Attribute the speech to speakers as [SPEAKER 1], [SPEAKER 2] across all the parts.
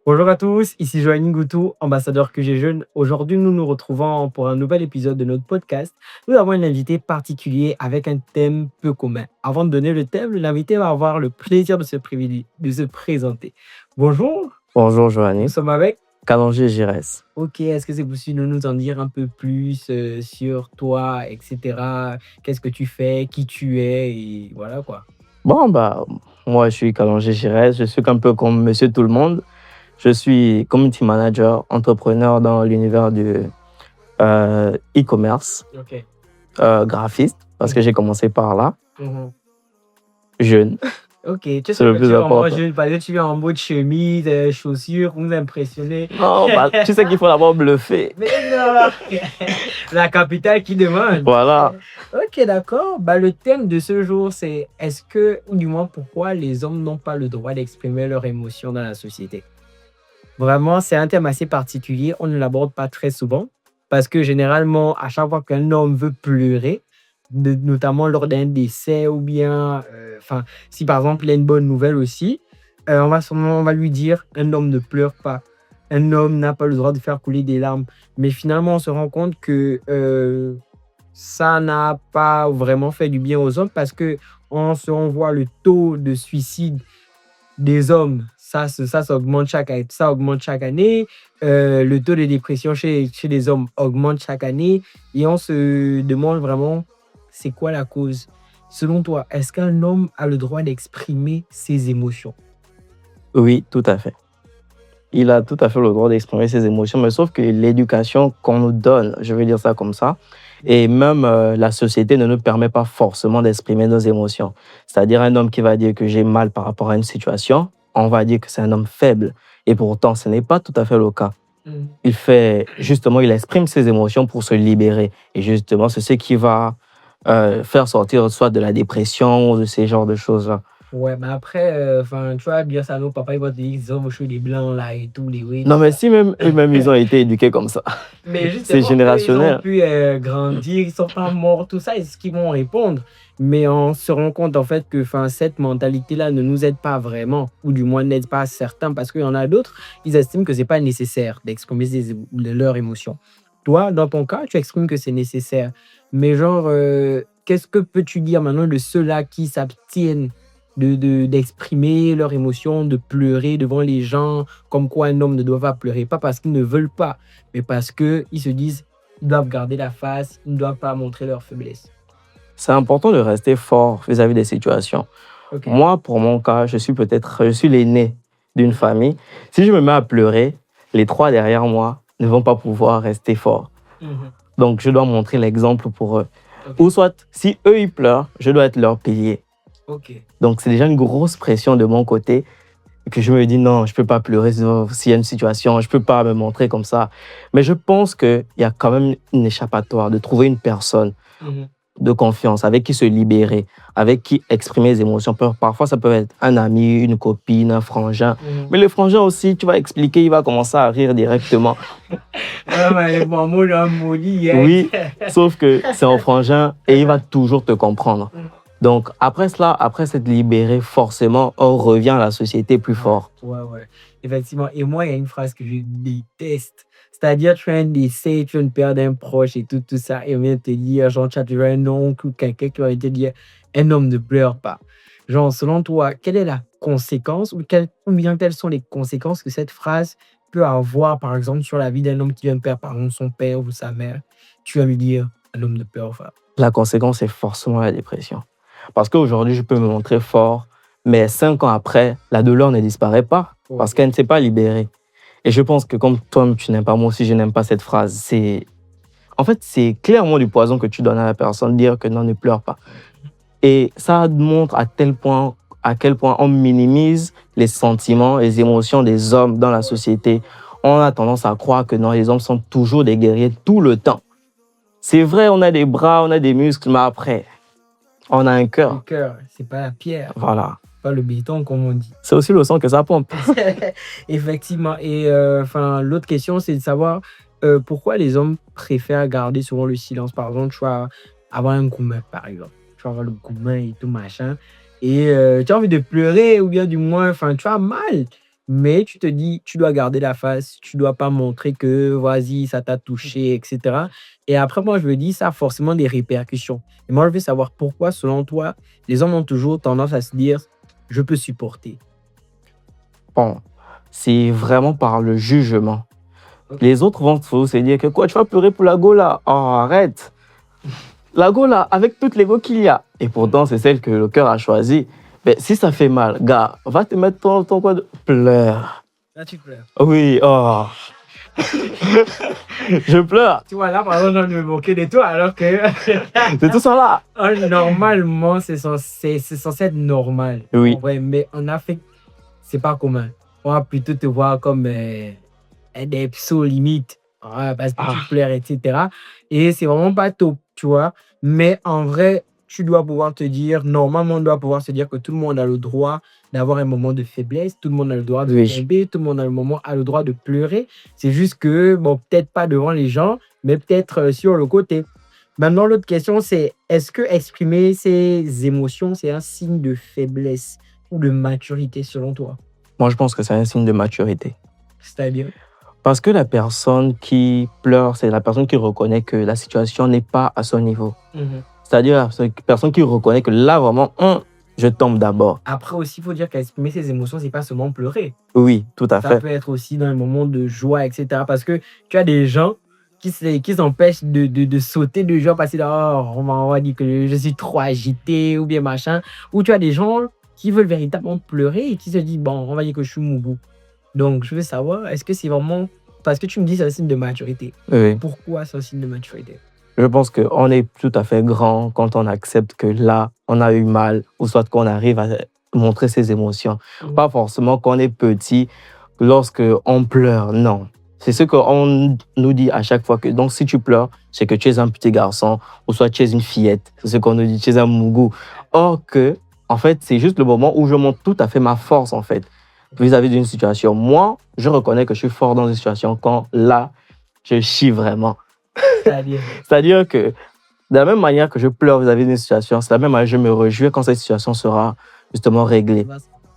[SPEAKER 1] Bonjour à tous, ici Joanny Goutou, ambassadeur QG Jeune. Aujourd'hui, nous nous retrouvons pour un nouvel épisode de notre podcast. Nous avons un invité particulier avec un thème peu commun. Avant de donner le thème, l'invité va avoir le plaisir de se présenter. Bonjour,
[SPEAKER 2] Bonjour
[SPEAKER 1] nous
[SPEAKER 2] Joanny,
[SPEAKER 1] sommes avec.
[SPEAKER 2] Kalonji Giresse.
[SPEAKER 1] Ok, est-ce que c'est possible de nous en dire un peu plus sur toi, etc. Qu'est-ce que tu fais, qui tu es, et voilà quoi.
[SPEAKER 2] Moi je suis Kalonji Giresse, je suis un peu comme Monsieur Tout le Monde. Je suis community manager, entrepreneur dans l'univers du e-commerce,
[SPEAKER 1] Ok.
[SPEAKER 2] graphiste, parce que j'ai commencé par là,
[SPEAKER 1] Mhm.
[SPEAKER 2] jeune,
[SPEAKER 1] Ok, tu sais
[SPEAKER 2] c'est le
[SPEAKER 1] que
[SPEAKER 2] plus
[SPEAKER 1] tu es en mode
[SPEAKER 2] important.
[SPEAKER 1] jeune, parce que tu es en mode chemise, chaussures, pour nous impressionner.
[SPEAKER 2] Non, tu sais qu'il faut d'abord bluffer.
[SPEAKER 1] Mais non, la capitale qui demande.
[SPEAKER 2] Voilà.
[SPEAKER 1] Ok, d'accord. Le thème de ce jour, c'est est-ce que, ou du moins pourquoi les hommes n'ont pas le droit d'exprimer leurs émotions dans la société? Vraiment, c'est un thème assez particulier. On ne l'aborde pas très souvent parce que généralement, à chaque fois qu'un homme veut pleurer, notamment lors d'un décès ou bien, si par exemple il a une bonne nouvelle aussi, on va lui dire un homme ne pleure pas. Un homme n'a pas le droit de faire couler des larmes. Mais finalement, on se rend compte que ça n'a pas vraiment fait du bien aux hommes parce que on voit le taux de suicide des hommes, ça augmente chaque année. Le taux de dépression chez les hommes augmente chaque année. Et on se demande vraiment, c'est quoi la cause? Selon toi, est-ce qu'un homme a le droit d'exprimer ses émotions?
[SPEAKER 2] Oui, tout à fait. Il a tout à fait le droit d'exprimer ses émotions, mais sauf que l'éducation qu'on nous donne, je vais dire ça comme ça, et même la société ne nous permet pas forcément d'exprimer nos émotions. C'est-à-dire un homme qui va dire que j'ai mal par rapport à une situation, on va dire que c'est un homme faible. Et pourtant, ce n'est pas tout à fait le cas. Il exprime ses émotions pour se libérer. Et justement, c'est ce qui va faire sortir soit de la dépression ou de ces genres de choses-là.
[SPEAKER 1] Ouais, mais après, tu vas dire ça à nos papas, ils vont te dire qu'ils ont cheveux des blancs là et tout, les oui,
[SPEAKER 2] Non,
[SPEAKER 1] tout
[SPEAKER 2] mais
[SPEAKER 1] ça.
[SPEAKER 2] si même eux-mêmes, ils ont été éduqués comme ça.
[SPEAKER 1] Mais
[SPEAKER 2] C'est
[SPEAKER 1] justement, eux, ils ont
[SPEAKER 2] générationnel.
[SPEAKER 1] pu grandir, ils sont pas morts, tout ça, est-ce qu'ils vont répondre? Mais on se rend compte en fait que cette mentalité-là ne nous aide pas vraiment, ou du moins n'aide pas certains, parce qu'il y en a d'autres, ils estiment que c'est pas nécessaire d'exprimer leurs émotions. Toi, dans ton cas, tu exprimes que c'est nécessaire. Mais genre, qu'est-ce que peux-tu dire maintenant de ceux-là qui s'abstiennent d'exprimer leurs émotions, de pleurer devant les gens, comme quoi un homme ne doit pas pleurer, pas parce qu'ils ne veulent pas, mais parce qu'ils se disent qu'ils doivent garder la face, ils ne doivent pas montrer leur faiblesse.
[SPEAKER 2] C'est important de rester fort vis-à-vis des situations.
[SPEAKER 1] Ok.
[SPEAKER 2] Moi, pour mon cas, je suis l'aîné d'une famille. Si je me mets à pleurer, les trois derrière moi ne vont pas pouvoir rester forts.
[SPEAKER 1] Mhm.
[SPEAKER 2] Donc, je dois montrer l'exemple pour eux.
[SPEAKER 1] Ok.
[SPEAKER 2] Ou soit, si eux, ils pleurent, je dois être leur pilier.
[SPEAKER 1] Ok.
[SPEAKER 2] Donc, c'est déjà une grosse pression de mon côté que je me dis non, je ne peux pas pleurer s'il y a une situation, je ne peux pas me montrer comme ça. Mais je pense qu'il y a quand même une échappatoire de trouver une personne
[SPEAKER 1] Mhm.
[SPEAKER 2] de confiance, avec qui se libérer, avec qui exprimer les émotions. Parfois, ça peut être un ami, une copine, un frangin.
[SPEAKER 1] Mhm.
[SPEAKER 2] Mais le frangin aussi, tu vas expliquer, il va commencer à rire directement. Oui, sauf que c'est un frangin et il va toujours te comprendre. Donc, après cela, après s'être libéré, forcément, on revient à la société plus fort.
[SPEAKER 1] Ouais. Effectivement. Et moi, il y a une phrase que je déteste. C'est-à-dire, tu as un décès, tu as une perte d'un proche et tout ça. Et on vient te dire, genre, tu as toujours un oncle ou quelqu'un qui va te dire, un homme ne pleure pas. Genre, selon toi, quelle est la conséquence ou bien quelles sont les conséquences que cette phrase peut avoir, par exemple, sur la vie d'un homme qui vient de perdre, par exemple, son père ou sa mère? Tu vas lui dire, un homme ne pleure pas.
[SPEAKER 2] La conséquence, c'est forcément la dépression. Parce qu'aujourd'hui, je peux me montrer fort, mais 5 ans après, la douleur ne disparaît pas parce qu'elle ne s'est pas libérée. Et je pense que comme toi, tu n'aimes pas, moi aussi, je n'aime pas cette phrase. En fait, c'est clairement du poison que tu donnes à la personne, dire que non, ne pleure pas. Et ça montre à quel point on minimise les sentiments, les émotions des hommes dans la société. On a tendance à croire que non, les hommes sont toujours des guerriers tout le temps. C'est vrai, on a des bras, on a des muscles, mais après, on a un cœur.
[SPEAKER 1] Le cœur, c'est pas la pierre.
[SPEAKER 2] Voilà.
[SPEAKER 1] Pas le béton, comme on dit.
[SPEAKER 2] C'est aussi le sang que ça pompe.
[SPEAKER 1] Effectivement. Et l'autre question, c'est de savoir pourquoi les hommes préfèrent garder souvent le silence. Par exemple, tu vois, avoir un gourmet, par exemple. tu vas avoir le gourmand et tout machin. Et tu as envie de pleurer ou bien du moins, enfin, tu as mal. Mais tu te dis, tu dois garder la face, tu dois pas montrer que, vas-y, ça t'a touché, etc. Et après, moi, je me dis, ça a forcément des répercussions. Et moi, je veux savoir pourquoi, selon toi, les hommes ont toujours tendance à se dire, je peux supporter.
[SPEAKER 2] Bon, c'est vraiment par le jugement.
[SPEAKER 1] Ok.
[SPEAKER 2] Les autres vont se dire que quoi, tu vas pleurer pour la go là? Oh, arrête. La go là, avec toutes les go qu'il y a. Et pourtant, c'est celle que le cœur a choisie. Mais si ça fait mal, gars, va te mettre ton coin de... Pleure.
[SPEAKER 1] Là, tu pleures.
[SPEAKER 2] Oui, oh. Je pleure.
[SPEAKER 1] Tu vois, là, par exemple, je me moquer de toi, alors que
[SPEAKER 2] C'est tout ça là.
[SPEAKER 1] normalement, c'est censé être normal.
[SPEAKER 2] Oui.
[SPEAKER 1] En vrai, mais en Afrique, c'est pas commun. On va plutôt te voir comme des psauds limites, parce que tu pleures, etc. Et c'est vraiment pas top, tu vois. Mais en vrai, tu dois pouvoir te dire, normalement, on doit pouvoir se dire que tout le monde a le droit d'avoir un moment de faiblesse, tout le monde a le droit de
[SPEAKER 2] Oui.
[SPEAKER 1] tomber, tout le monde a le droit de pleurer. C'est juste que, bon, peut-être pas devant les gens, mais peut-être sur le côté. Maintenant, l'autre question, c'est est-ce que exprimer ses émotions, c'est un signe de faiblesse ou de maturité selon toi?
[SPEAKER 2] Moi, je pense que c'est un signe de maturité.
[SPEAKER 1] C'est-à-dire?
[SPEAKER 2] Parce que la personne qui pleure, c'est la personne qui reconnaît que la situation n'est pas à son niveau. C'est-à-dire la personne qui reconnaît que là, vraiment, je tombe d'abord.
[SPEAKER 1] Après aussi, il faut dire qu'exprimer ses émotions, c'est pas seulement pleurer.
[SPEAKER 2] Oui, tout à
[SPEAKER 1] Ça
[SPEAKER 2] fait.
[SPEAKER 1] peut être aussi dans un moment de joie, etc. Parce que tu as des gens qui s'empêchent de sauter de joie parce que on va dire que je suis trop agité ou bien machin. Ou tu as des gens qui veulent véritablement pleurer et qui se disent, bon, on va dire que je suis moubou. Donc, je veux savoir, est-ce que c'est vraiment... Parce que tu me dis c'est un signe de maturité.
[SPEAKER 2] Oui.
[SPEAKER 1] Pourquoi c'est un signe de maturité?
[SPEAKER 2] Je pense qu'on est tout à fait grand quand on accepte que là, on a eu mal, ou soit qu'on arrive à montrer ses émotions. Pas forcément qu'on est petit lorsque on pleure, non. C'est ce qu'on nous dit à chaque fois que, donc si tu pleures, c'est que tu es un petit garçon, ou soit tu es une fillette. C'est ce qu'on nous dit, tu es un mougou. Or que, en fait, c'est juste le moment où je montre tout à fait ma force, en fait, vis-à-vis d'une situation. Moi, je reconnais que je suis fort dans une situation quand là, je chie vraiment. C'est-à-dire que, de la même manière que je pleure vis-à-vis d'une situation, c'est la même manière que je me réjouis quand cette situation sera justement réglée,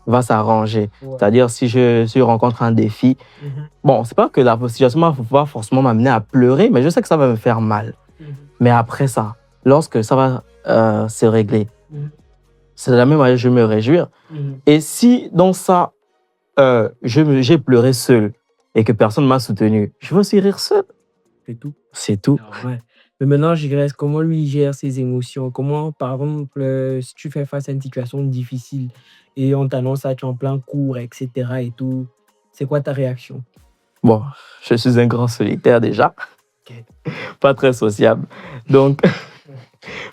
[SPEAKER 2] va s'arranger.
[SPEAKER 1] Ouais.
[SPEAKER 2] C'est-à-dire, si je rencontre un défi, bon, c'est pas que la situation ne va forcément m'amener à pleurer, mais je sais que ça va me faire mal. Mais après ça, lorsque ça va se régler, c'est de la même manière que je me réjouis. Et si dans ça, j'ai pleuré seul et que personne ne m'a soutenu, je vais aussi rire seul.
[SPEAKER 1] C'est tout.
[SPEAKER 2] C'est tout.
[SPEAKER 1] Ouais. Mais maintenant, je dirais, comment lui gère ses émotions? Comment, par exemple, si tu fais face à une situation difficile et on t'annonce à tu es en plein cours, etc. et tout, c'est quoi ta réaction?
[SPEAKER 2] Bon, je suis un grand solitaire déjà,
[SPEAKER 1] Ok.
[SPEAKER 2] pas très sociable. Donc,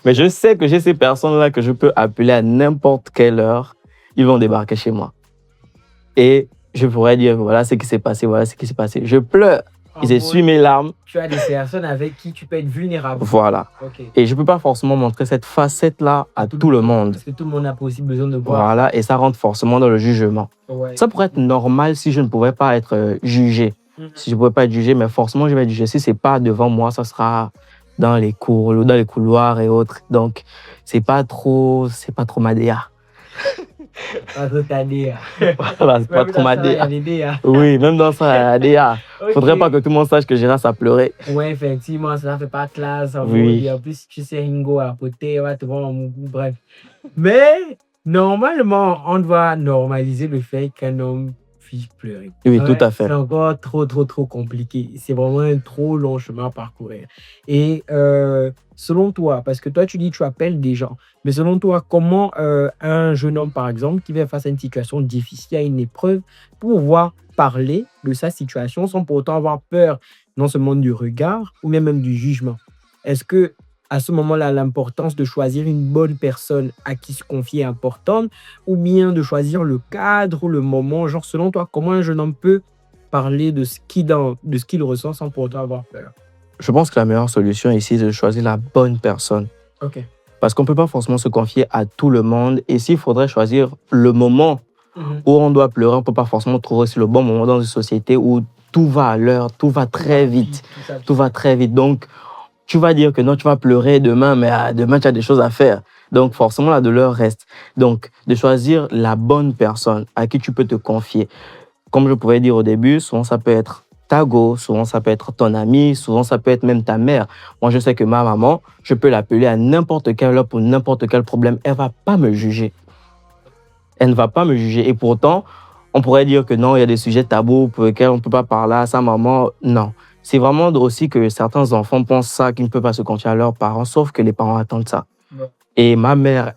[SPEAKER 2] mais je sais que j'ai ces personnes-là que je peux appeler à n'importe quelle heure. Ils vont débarquer chez moi. Et je pourrais dire, voilà ce qui s'est passé, voilà ce qui s'est passé. Je pleure. Ils essuient mes larmes.
[SPEAKER 1] Tu as des personnes avec qui tu peux être vulnérable.
[SPEAKER 2] Voilà.
[SPEAKER 1] Ok.
[SPEAKER 2] Et je ne peux pas forcément montrer cette facette-là à tout le monde.
[SPEAKER 1] Parce que tout le monde a aussi besoin de voir.
[SPEAKER 2] Voilà, et ça rentre forcément dans le jugement.
[SPEAKER 1] Ouais.
[SPEAKER 2] Ça pourrait être normal si je ne pouvais pas être jugé. Si je ne pouvais pas être jugé, mais forcément, je vais être jugé. Si ce n'est pas devant moi, ça sera dans les cours, dans les couloirs et autres. Donc, ce n'est pas trop ma DA.
[SPEAKER 1] Pas trop ta DA.
[SPEAKER 2] Voilà, c'est pas trop ma DA.
[SPEAKER 1] DA.
[SPEAKER 2] Oui, même dans ça, la DA.
[SPEAKER 1] Okay.
[SPEAKER 2] Faudrait pas que tout le monde sache que Gérard a pleuré.
[SPEAKER 1] Oui, effectivement, ça ne fait pas classe.
[SPEAKER 2] Oui.
[SPEAKER 1] En plus, tu sais, Ringo à côté, on va te voir en mouvement, bref. Mais, normalement, on doit normaliser le fait qu'un homme puisse pleurer.
[SPEAKER 2] Oui, ouais, tout à fait.
[SPEAKER 1] C'est encore trop compliqué. C'est vraiment un trop long chemin à parcourir. Et selon toi, parce que toi, tu dis que tu appelles des gens, mais selon toi, comment un jeune homme, par exemple, qui vient face à une situation difficile, à une épreuve, pour pouvoir parler de sa situation sans pour autant avoir peur, non seulement du regard, ou même du jugement? Est-ce que à ce moment-là, l'importance de choisir une bonne personne à qui se confier est importante, ou bien de choisir le cadre ou le moment? Genre, selon toi, comment un jeune homme peut parler de ce qu'il ressent sans pour autant avoir peur?
[SPEAKER 2] Je pense que la meilleure solution ici, c'est de choisir la bonne personne.
[SPEAKER 1] Ok.
[SPEAKER 2] Parce qu'on ne peut pas forcément se confier à tout le monde. Et s'il faudrait choisir le moment où on doit pleurer, on ne peut pas forcément trouver aussi le bon moment dans une société où tout va à l'heure, tout va très vite. Tout va très vite. Donc, tu vas dire que non, tu vas pleurer demain, mais demain, tu as des choses à faire. Donc, forcément, la douleur reste. Donc, de choisir la bonne personne à qui tu peux te confier. Comme je pouvais dire au début, souvent, ça peut être ta go, souvent, ça peut être ton ami, souvent, ça peut être même ta mère. Moi, je sais que ma maman, je peux l'appeler à n'importe quelle heure pour n'importe quel problème. Elle ne va pas me juger. Elle ne va pas me juger. Et pourtant, on pourrait dire que non, il y a des sujets tabous pour lesquels on ne peut pas parler à sa maman. Non. C'est vraiment aussi que certains enfants pensent ça, qu'ils ne peuvent pas se confier à leurs parents, sauf que les parents attendent ça.
[SPEAKER 1] Ouais.
[SPEAKER 2] Et ma mère,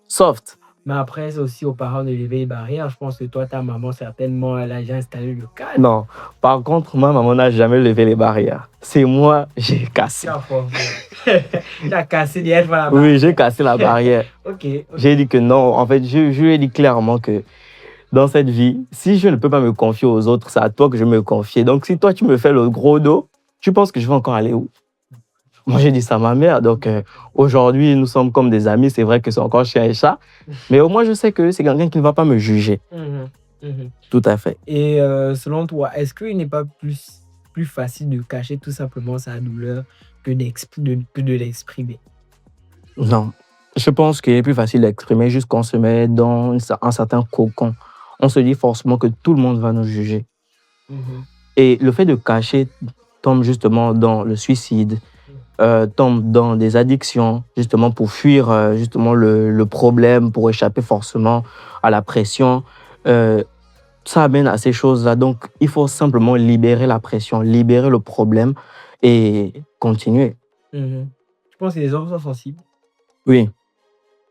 [SPEAKER 2] soft.
[SPEAKER 1] Mais après, c'est aussi aux parents de lever les barrières. Je pense que toi, ta maman, certainement, elle a déjà installé le cadre.
[SPEAKER 2] Non. Par contre, ma maman n'a jamais levé les barrières. C'est moi, j'ai cassé.
[SPEAKER 1] Tu as cassé les la barrière.
[SPEAKER 2] Oui, j'ai cassé la barrière.
[SPEAKER 1] Ok.
[SPEAKER 2] J'ai dit que non. En fait, je lui ai dit clairement que dans cette vie, si je ne peux pas me confier aux autres, c'est à toi que je me confie. Donc, si toi, tu me fais le gros dos, tu penses que je vais encore aller où? Moi, j'ai dit ça à ma mère. Donc, aujourd'hui, nous sommes comme des amis. C'est vrai que c'est encore chien et chat. Mais au moins, je sais que c'est quelqu'un qui ne va pas me juger. Tout à fait.
[SPEAKER 1] Et selon toi, est-ce qu'il n'est pas plus facile de cacher tout simplement sa douleur que de l'exprimer?
[SPEAKER 2] Non. Je pense qu'il est plus facile d'exprimer juste quand on se met dans un certain cocon. On se dit forcément que tout le monde va nous juger. Et le fait de cacher tombe justement dans le suicide, tombe dans des addictions, justement pour fuir justement le problème, pour échapper forcément à la pression. Ça amène à ces choses-là. Donc, il faut simplement libérer la pression, libérer le problème et continuer.
[SPEAKER 1] Je pense que les hommes sont sensibles.
[SPEAKER 2] Oui.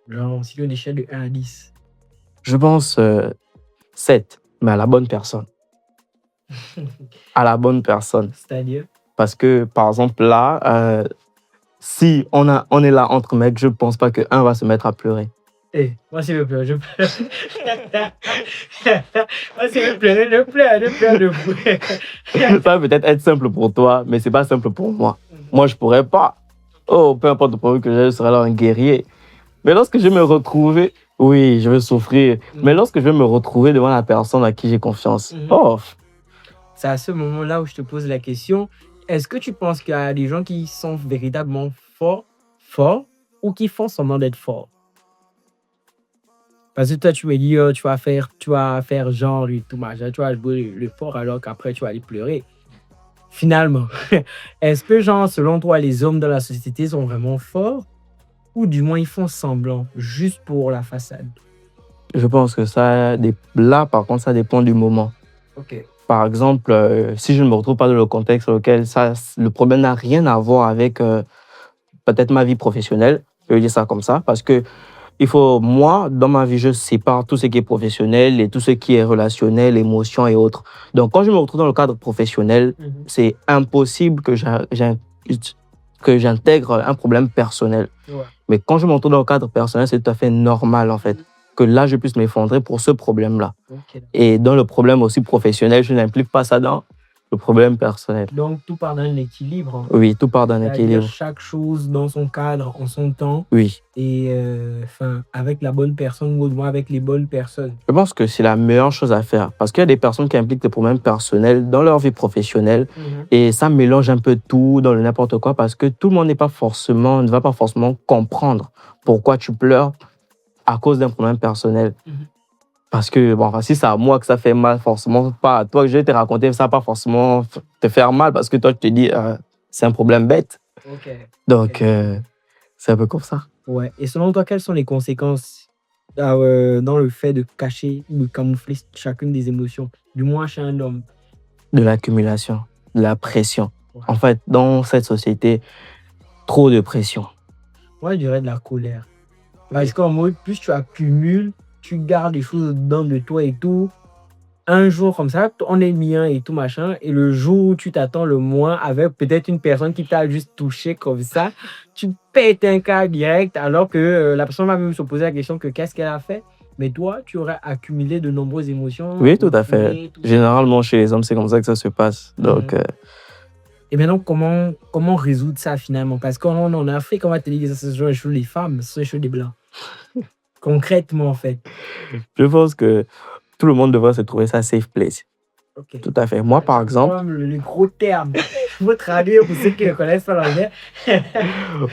[SPEAKER 1] Genre, si on échelle de 1 à 10.
[SPEAKER 2] Je pense 7, mais à la bonne personne. À la bonne personne.
[SPEAKER 1] C'est-à-dire?
[SPEAKER 2] Parce que, par exemple, là, si on est là entre mecs, je ne pense pas qu'un va se mettre à pleurer.
[SPEAKER 1] Moi, si je pleure, je pleure. Moi, si je pleure, je pleure.
[SPEAKER 2] Ça va peut-être être simple pour toi, mais ce n'est pas simple pour moi. Moi, je ne pourrais pas. Oh, peu importe le problème que j'ai, je serai là un guerrier. Mais lorsque je vais me retrouver, oui, je vais souffrir. Mais lorsque je vais me retrouver devant la personne à qui j'ai confiance,
[SPEAKER 1] c'est à ce moment-là où je te pose la question. Est-ce que tu penses qu'il y a des gens qui sont véritablement forts, ou qui font semblant d'être forts? Parce que toi, tu me dis, tu vas faire genre et tout, machin, tu vas jouer le fort alors qu'après, tu vas aller pleurer. Finalement, est-ce que, genre, selon toi, les hommes dans la société sont vraiment forts? Ou du moins, ils font semblant, juste pour la façade?
[SPEAKER 2] Je pense que là, par contre, ça dépend du moment.
[SPEAKER 1] Ok.
[SPEAKER 2] Par exemple, si je ne me retrouve pas dans le contexte dans lequel le problème n'a rien à voir avec peut-être ma vie professionnelle, je vais dire ça comme ça, parce que moi, dans ma vie, je sépare tout ce qui est professionnel et tout ce qui est relationnel, émotion et autres. Donc, quand je me retrouve dans le cadre professionnel, c'est impossible que j'intègre un problème personnel.
[SPEAKER 1] Ouais.
[SPEAKER 2] Mais quand je me retrouve dans le cadre personnel, c'est tout à fait normal, en fait, que là, je puisse m'effondrer pour ce problème-là.
[SPEAKER 1] Okay.
[SPEAKER 2] Et dans le problème aussi professionnel, je n'implique pas ça dans le problème personnel.
[SPEAKER 1] Donc, tout part d'un équilibre. Hein.
[SPEAKER 2] Oui, tout part d'un équilibre.
[SPEAKER 1] Chaque chose dans son cadre, en son temps.
[SPEAKER 2] Oui.
[SPEAKER 1] Et avec la bonne personne ou au moins avec les bonnes personnes.
[SPEAKER 2] Je pense que c'est la meilleure chose à faire. Parce qu'il y a des personnes qui impliquent des problèmes personnels dans leur vie professionnelle. Et ça mélange un peu tout dans le n'importe quoi parce que tout le monde ne va pas forcément comprendre pourquoi tu pleures à cause d'un problème personnel. Parce que si c'est à moi que ça fait mal, forcément pas à toi que je vais te raconter, ça va pas forcément te faire mal parce que toi, tu te dis, c'est un problème bête.
[SPEAKER 1] Okay.
[SPEAKER 2] Donc, c'est un peu comme ça.
[SPEAKER 1] Ouais. Et selon toi, quelles sont les conséquences dans le fait de cacher ou de camoufler chacune des émotions, du moins chez un homme?
[SPEAKER 2] De l'accumulation, de la pression. Ouais. En fait, dans cette société, trop de pression.
[SPEAKER 1] Moi, je dirais de la colère. Parce qu'en mode, plus tu accumules, tu gardes des choses dedans de toi et tout. Un jour comme ça, on est mien et tout machin. Et le jour où tu t'attends le moins avec peut-être une personne qui t'a juste touché comme ça, tu pètes un câble direct alors que la personne va même se poser la question que qu'est-ce qu'elle a fait. Mais toi, tu aurais accumulé de nombreuses émotions.
[SPEAKER 2] Oui, tout à fait. Généralement, chez les hommes, c'est comme ça que ça se passe. Donc,
[SPEAKER 1] Et maintenant, comment résoudre ça finalement? Parce qu'en Afrique, on va te dire que ça se joue chez les femmes, ça se joue des blancs. Concrètement, en fait.
[SPEAKER 2] Je pense que tout le monde devrait se trouver sa safe place.
[SPEAKER 1] Okay.
[SPEAKER 2] Tout à fait. Moi, par exemple...
[SPEAKER 1] Le gros terme. Il faut traduire pour ceux qui ne connaissent pas l'anglais.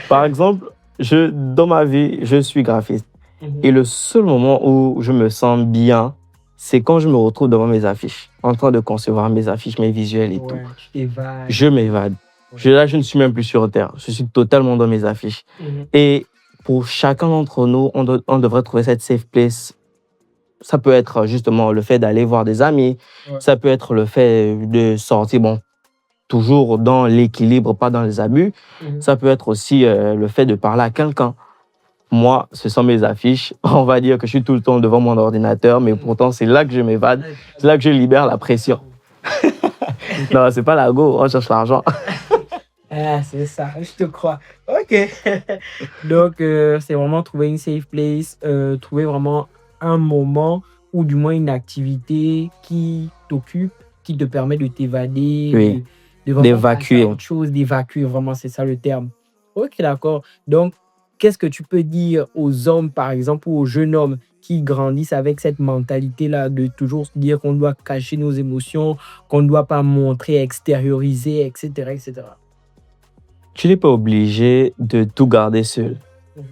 [SPEAKER 2] Par exemple, Dans ma vie, je suis graphiste.
[SPEAKER 1] Mhm.
[SPEAKER 2] Et le seul moment où je me sens bien, c'est quand je me retrouve devant mes affiches, en train de concevoir mes affiches, mes visuels et tout.
[SPEAKER 1] Ouais, tu t'évades.
[SPEAKER 2] Je m'évade.
[SPEAKER 1] Ouais.
[SPEAKER 2] Là, je ne suis même plus sur Terre. Je suis totalement dans mes affiches.
[SPEAKER 1] Mhm.
[SPEAKER 2] Et pour chacun d'entre nous, on devrait trouver cette safe place. Ça peut être justement le fait d'aller voir des amis.
[SPEAKER 1] Ouais.
[SPEAKER 2] Ça peut être le fait de sortir, bon, toujours dans l'équilibre, pas dans les abus.
[SPEAKER 1] Mhm.
[SPEAKER 2] Ça peut être aussi le fait de parler à quelqu'un. Moi, ce sont mes affiches. On va dire que je suis tout le temps devant mon ordinateur, mais pourtant, c'est là que je m'évade. C'est là que je libère la pression. Non, c'est pas la go, on cherche l'argent.
[SPEAKER 1] Ah, c'est ça, je te crois. Ok. Donc, c'est vraiment trouver une safe place, trouver vraiment un moment ou du moins une activité qui t'occupe, qui te permet de t'évader,
[SPEAKER 2] Oui.
[SPEAKER 1] de vraiment
[SPEAKER 2] D'évacuer.
[SPEAKER 1] passer à autre chose, d'évacuer, vraiment, c'est ça le terme. Ok, d'accord. Donc, qu'est-ce que tu peux dire aux hommes, par exemple, ou aux jeunes hommes qui grandissent avec cette mentalité-là de toujours se dire qu'on doit cacher nos émotions, qu'on ne doit pas montrer, extérioriser, etc., etc.
[SPEAKER 2] Tu n'es pas obligé de tout garder seul.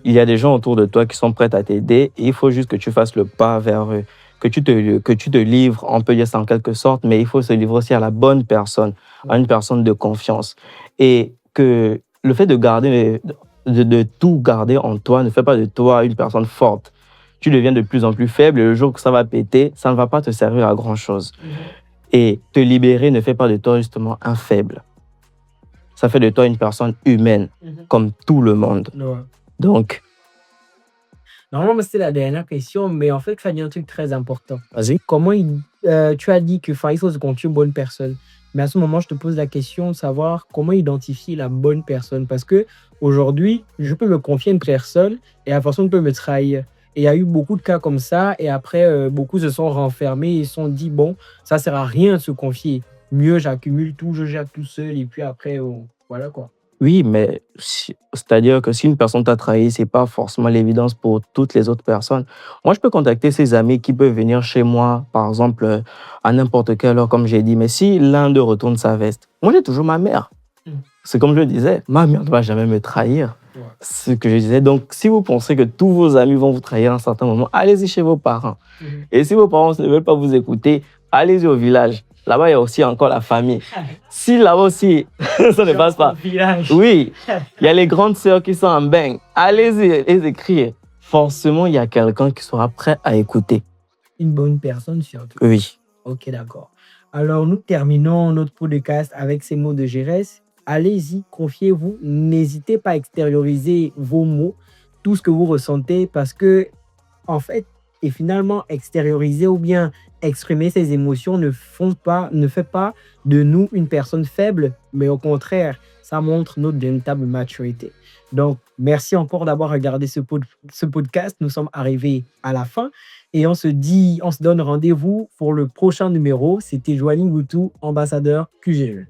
[SPEAKER 2] Il y a des gens autour de toi qui sont prêts à t'aider et il faut juste que tu fasses le pas vers eux, que tu te livres, on peut dire ça en quelque sorte, mais il faut se livrer aussi à la bonne personne, à une personne de confiance. Et que le fait de garder, de tout garder en toi ne fait pas de toi une personne forte. Tu deviens de plus en plus faible et le jour que ça va péter, ça ne va pas te servir à grand-chose. Et te libérer ne fait pas de toi justement un faible. Ça fait de toi une personne humaine, comme tout le monde.
[SPEAKER 1] Ouais.
[SPEAKER 2] Donc,
[SPEAKER 1] Normalement, c'était la dernière question, mais en fait, tu as dit un truc très important.
[SPEAKER 2] vas-y.
[SPEAKER 1] Tu as dit que il faut se constituer une bonne personne. Mais à ce moment, je te pose la question de savoir comment identifier la bonne personne. Parce que aujourd'hui, je peux me confier à une personne et la personne peut me trahir. Et il y a eu beaucoup de cas comme ça. Et après, beaucoup se sont renfermés et se sont dit, bon, ça ne sert à rien de se confier. Mieux, j'accumule tout, je gère tout seul. Et puis après, voilà quoi.
[SPEAKER 2] Oui, mais c'est-à-dire que si une personne t'a trahi, ce n'est pas forcément l'évidence pour toutes les autres personnes. Moi, je peux contacter ses amis qui peuvent venir chez moi, par exemple, à n'importe quelle heure, comme j'ai dit. Mais si l'un d'eux retourne sa veste, moi, j'ai toujours ma mère. C'est comme je le disais, ma mère ne va jamais me trahir.
[SPEAKER 1] Ouais.
[SPEAKER 2] C'est ce que je disais. Donc, si vous pensez que tous vos amis vont vous trahir à un certain moment, allez-y chez vos parents. Et si vos parents ne veulent pas vous écouter, allez-y au village. Là-bas, il y a aussi encore la famille. Si là-bas aussi, ça ne passe pas. Oui, il y a les grandes sœurs qui sont en bain. Allez-y les écrire. Forcément, il y a quelqu'un qui sera prêt à écouter.
[SPEAKER 1] Une bonne personne surtout.
[SPEAKER 2] Oui.
[SPEAKER 1] Ok, d'accord. Alors, nous terminons notre podcast avec ces mots de Gérès. Allez-y, confiez-vous. N'hésitez pas à extérioriser vos mots, tout ce que vous ressentez, parce que, en fait, et finalement, extérioriser ou bien exprimer ses émotions ne fait pas de nous une personne faible, mais au contraire, ça montre notre véritable maturité. Donc, merci encore d'avoir regardé ce podcast. Nous sommes arrivés à la fin et on se donne rendez-vous pour le prochain numéro. C'était Joanie Goutou, ambassadeur QGE.